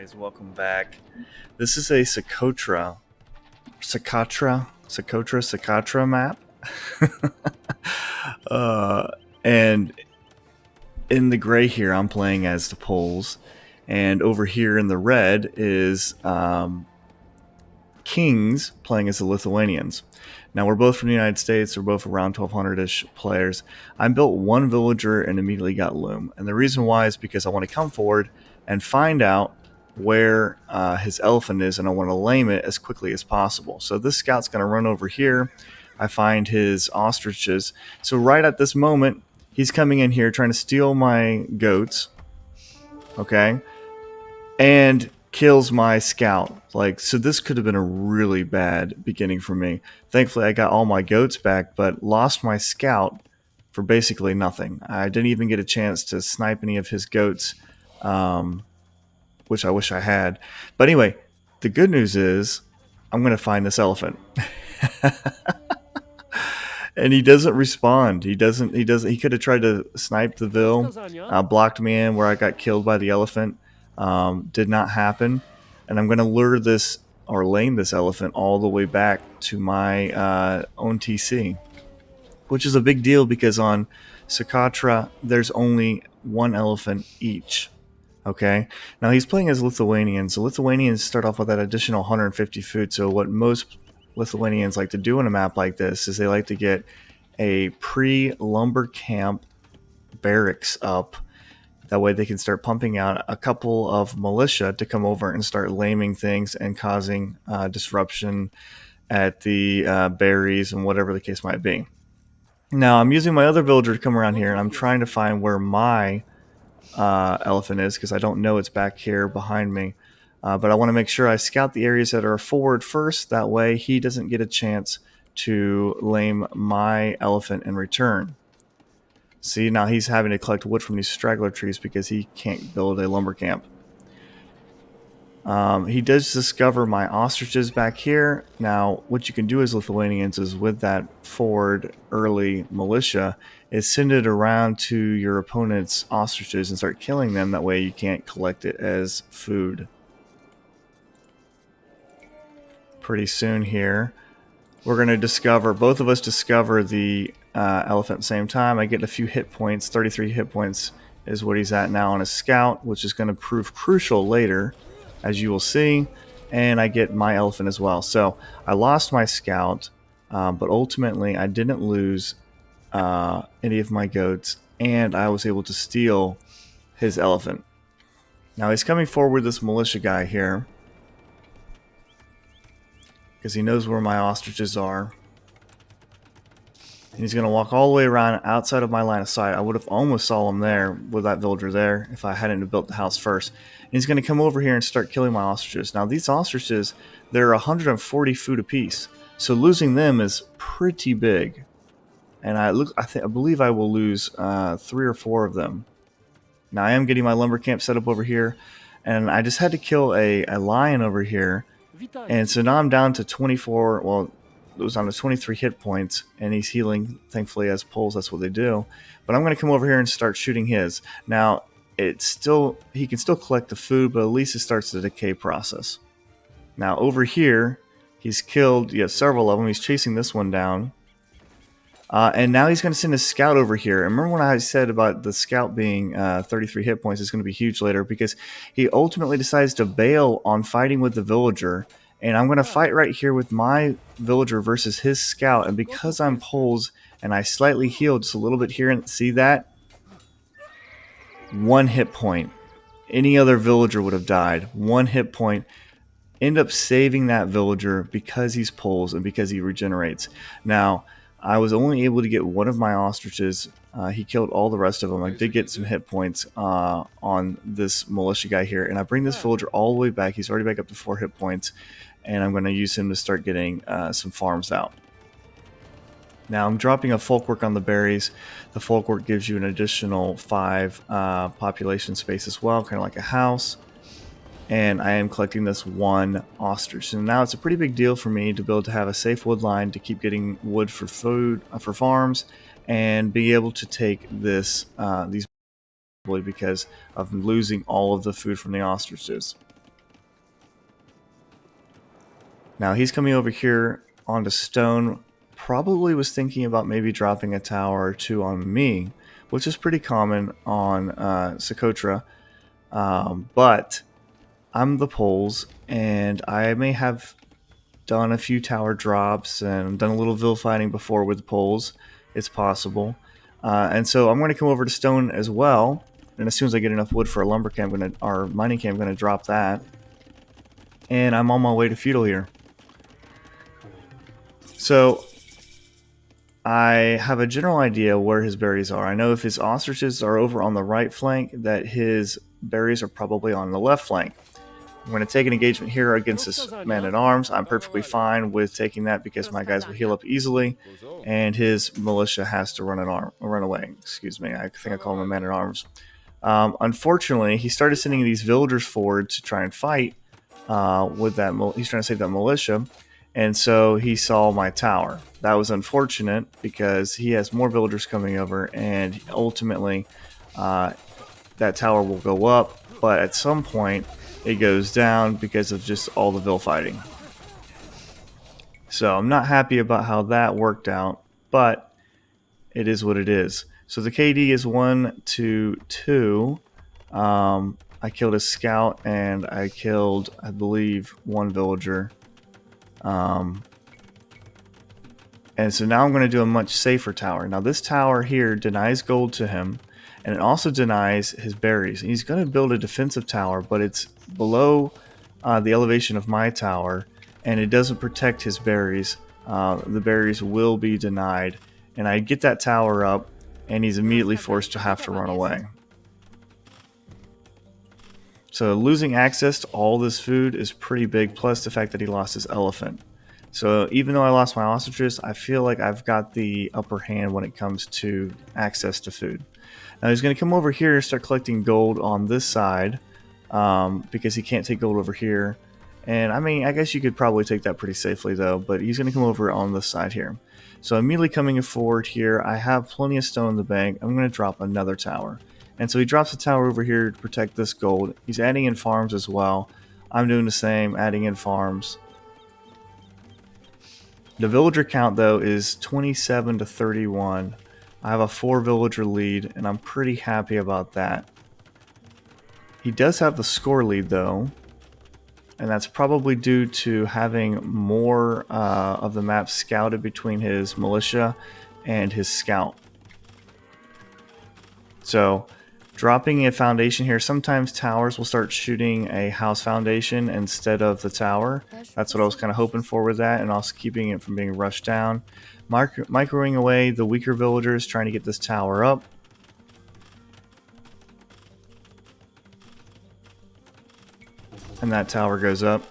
guys, welcome back. This is a Socotra map. And in the gray here, I'm playing as the Poles, and over here in the red is Kings playing as the Lithuanians. Now, we're both from the United States. We're both around 1,200-ish players. I built one villager and immediately got Loom. And the reason why is because I want to come forward and find out where his elephant is, and I want to lame it as quickly as possible. So this scout's going to run over here. I find his ostriches. So right at this moment, he's coming in here trying to steal my goats. Okay? And kills my scout. So this could have been a really bad beginning for me. Thankfully, I got all my goats back, but lost my scout for basically nothing. I didn't even get a chance to snipe any of his goats, which I wish I had. But anyway, the good news is I'm going to find this elephant. And he doesn't respond. He could have tried to snipe the Vil, blocked me in where I got killed by the elephant. Did not happen. And I'm going to lure this or lame this elephant all the way back to my own TC, which is a big deal because on Socotra there's only one elephant each. Okay, now he's playing as Lithuanians. The Lithuanians start off with that additional 150 food. So what most Lithuanians like to do in a map like this is they like to get a pre-lumber camp barracks up. That way they can start pumping out a couple of militia to come over and start laming things and causing disruption at the berries and whatever the case might be. Now I'm using my other villager to come around here, and I'm trying to find where my elephant is because I don't know it's back here behind me. But I want to make sure I scout the areas that are forward first. That way he doesn't get a chance to lame my elephant in return. See, now he's having to collect wood from these straggler trees because he can't build a lumber camp. He does discover my ostriches back here. Now, what you can do as Lithuanians is with that forward early militia is send it around to your opponent's ostriches and start killing them. That way you can't collect it as food. Pretty soon here, we're going to discover, both of us discover the elephant at the same time. I get a few hit points. 33 hit points is what he's at now on his scout, which is going to prove crucial later, as you will see. And I get my elephant as well. So I lost my scout, but ultimately I didn't lose any of my goats, and I was able to steal his elephant. Now he's coming forward with this militia guy here because he knows where my ostriches are. And he's going to walk all the way around outside of my line of sight. I would have almost saw him there with that villager there if I hadn't built the house first. And he's going to come over here and start killing my ostriches. Now these ostriches, they're 140 food apiece. So losing them is pretty big. And I believe I will lose 3 or 4 of them. Now I am getting my lumber camp set up over here. And I just had to kill a lion over here. And so now I'm down to 24, well, it was down to 23 hit points, and he's healing, thankfully, as Poles, that's what they do. But I'm going to come over here and start shooting his. Now, he can still collect the food, but at least it starts the decay process. Now, over here, he's killed several of them. He's chasing this one down. And now he's going to send a scout over here. And remember when I said about the scout being 33 hit points is going to be huge later, because he ultimately decides to bail on fighting with the villager. And I'm going to fight right here with my villager versus his scout. And because I'm Poles and I slightly healed just a little bit here, and see that? 1 hit point. Any other villager would have died. 1 hit point. End up saving that villager because he's Poles and because he regenerates. Now, I was only able to get one of my ostriches. He killed all the rest of them. I did get some hit points on this militia guy here. And I bring this villager all the way back. He's already back up to 4 hit points. And I'm going to use him to start getting some farms out. Now I'm dropping a folkwork on the berries. The folkwork gives you an additional 5 population space as well, kind of like a house. And I am collecting this 1 ostrich. And now it's a pretty big deal for me to be able to have a safe wood line to keep getting wood for food, for farms, and be able to take this these because of losing all of the food from the ostriches. Now he's coming over here onto stone. Probably was thinking about maybe dropping a tower or two on me, which is pretty common on Socotra. But I'm the poles, and I may have done a few tower drops and done a little vil fighting before with the poles. It's possible. And so I'm going to come over to stone as well. And as soon as I get enough wood for a lumber camp, or mining camp, I'm going to drop that. And I'm on my way to feudal here. So I have a general idea where his berries are. I know if his ostriches are over on the right flank, that his berries are probably on the left flank. I'm going to take an engagement here against this man-at-arms. I'm perfectly fine with taking that because my guys will heal up easily, and his militia has to run away. Excuse me, I think I call him a man-at-arms. Unfortunately, he started sending these villagers forward to try and fight with that. He's trying to save that militia, and so he saw my tower. That was unfortunate because he has more villagers coming over, and ultimately that tower will go up, but at some point it goes down because of just all the vil fighting. So I'm not happy about how that worked out, but it is what it is. So the KD is 1-2. I killed a scout and I killed, I believe, one villager. And so now I'm going to do a much safer tower. Now this tower here denies gold to him, and it also denies his berries. He's going to build a defensive tower, but it's below the elevation of my tower, and it doesn't protect his berries. The berries will be denied, and I get that tower up, and he's immediately forced to have to run away. So losing access to all this food is pretty big, plus the fact that he lost his elephant. So even though I lost my ostriches, I feel like I've got the upper hand when it comes to access to food. Now he's going to come over here and start collecting gold on this side because he can't take gold over here. And I mean, I guess you could probably take that pretty safely though, but he's going to come over on this side here. So immediately coming forward here, I have plenty of stone in the bank. I'm going to drop another tower. And so he drops a tower over here to protect this gold. He's adding in farms as well. I'm doing the same, adding in farms. The villager count though is 27 to 31. I have a 4 villager lead, and I'm pretty happy about that. He does have the score lead though, and that's probably due to having more of the map scouted between his militia and his scout. So dropping a foundation here, sometimes towers will start shooting a house foundation instead of the tower. That's what I was kind of hoping for with that, and also keeping it from being rushed down. Microwing away the weaker villagers, trying to get this tower up. And that tower goes up.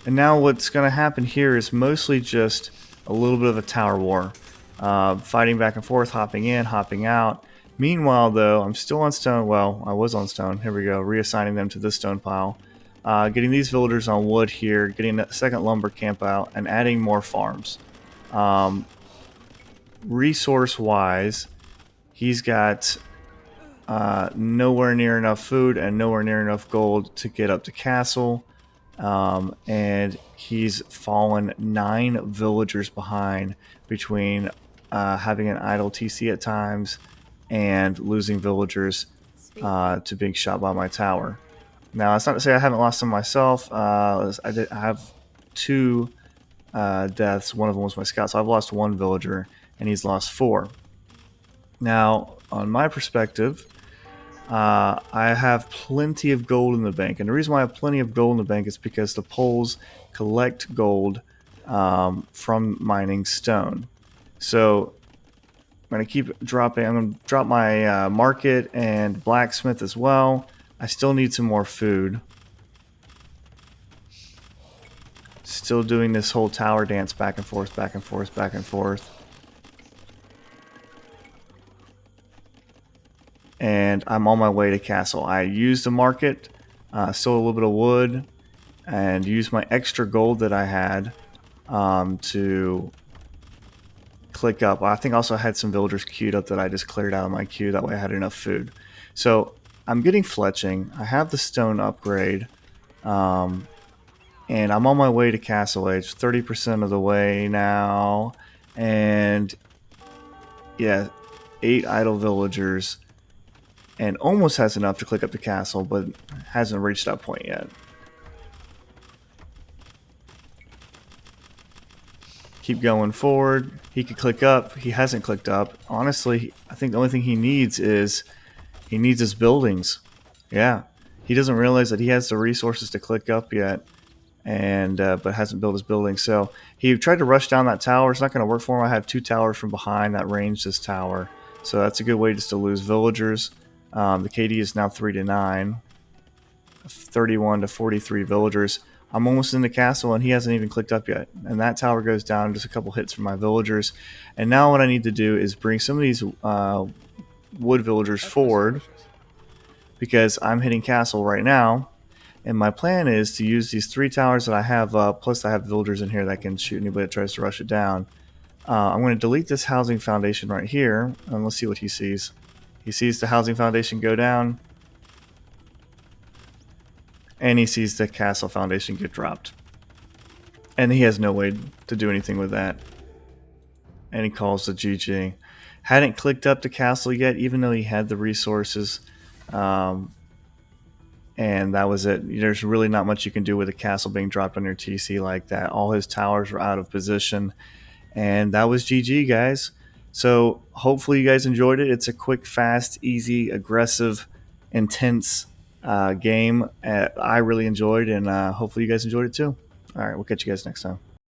And now what's going to happen here is mostly just a little bit of a tower war. Fighting back and forth, hopping in, hopping out. Meanwhile, though, I'm still on stone. Well, I was on stone. Here we go. Reassigning them to this stone pile. Getting these villagers on wood here. Getting a second lumber camp out. And adding more farms. Resource-wise, he's got nowhere near enough food and nowhere near enough gold to get up to castle. And he's fallen 9 villagers behind between having an idle TC at times and losing villagers to being shot by my tower. Now, that's not to say I haven't lost them myself. I have 2 deaths. One of them was my scout, so I've lost 1 villager, and he's lost 4. Now, on my perspective, I have plenty of gold in the bank, and the reason why I have plenty of gold in the bank is because the poles collect gold from mining stone. So I'm going to keep dropping. I'm going to drop my market and blacksmith as well. I still need some more food. Still doing this whole tower dance back and forth, back and forth, back and forth. And I'm on my way to castle. I used the market, stole a little bit of wood, and used my extra gold that I had to click up. I think also I had some villagers queued up that I just cleared out of my queue. That way I had enough food. So I'm getting fletching. I have the stone upgrade. And I'm on my way to Castle Age, 30% of the way now. And yeah, 8 idle villagers. And almost has enough to click up the castle, but hasn't reached that point yet. Keep going forward. He could click up. He hasn't clicked up. Honestly, I think the only thing he needs is his buildings. Yeah. He doesn't realize that he has the resources to click up yet, and but hasn't built his building. So he tried to rush down that tower. It's not going to work for him. I have 2 towers from behind that range this tower. So that's a good way just to lose villagers. The KD is now 3-9. 31 to 43 villagers. I'm almost in the castle and he hasn't even clicked up yet. And that tower goes down, just a couple hits from my villagers. And now what I need to do is bring some of these wood villagers forward, because I'm hitting castle right now. And my plan is to use these 3 towers that I have up, plus I have villagers in here that can shoot anybody that tries to rush it down. I'm going to delete this housing foundation right here, and let's see what he sees. He sees the housing foundation go down, and he sees the castle foundation get dropped. And he has no way to do anything with that. And he calls the GG. Hadn't clicked up the castle yet, even though he had the resources. And that was it. There's really not much you can do with a castle being dropped on your TC like that. All his towers were out of position. And that was GG, guys. So hopefully you guys enjoyed it. It's a quick, fast, easy, aggressive, intense game. I really enjoyed, and hopefully you guys enjoyed it too. All right, we'll catch you guys next time.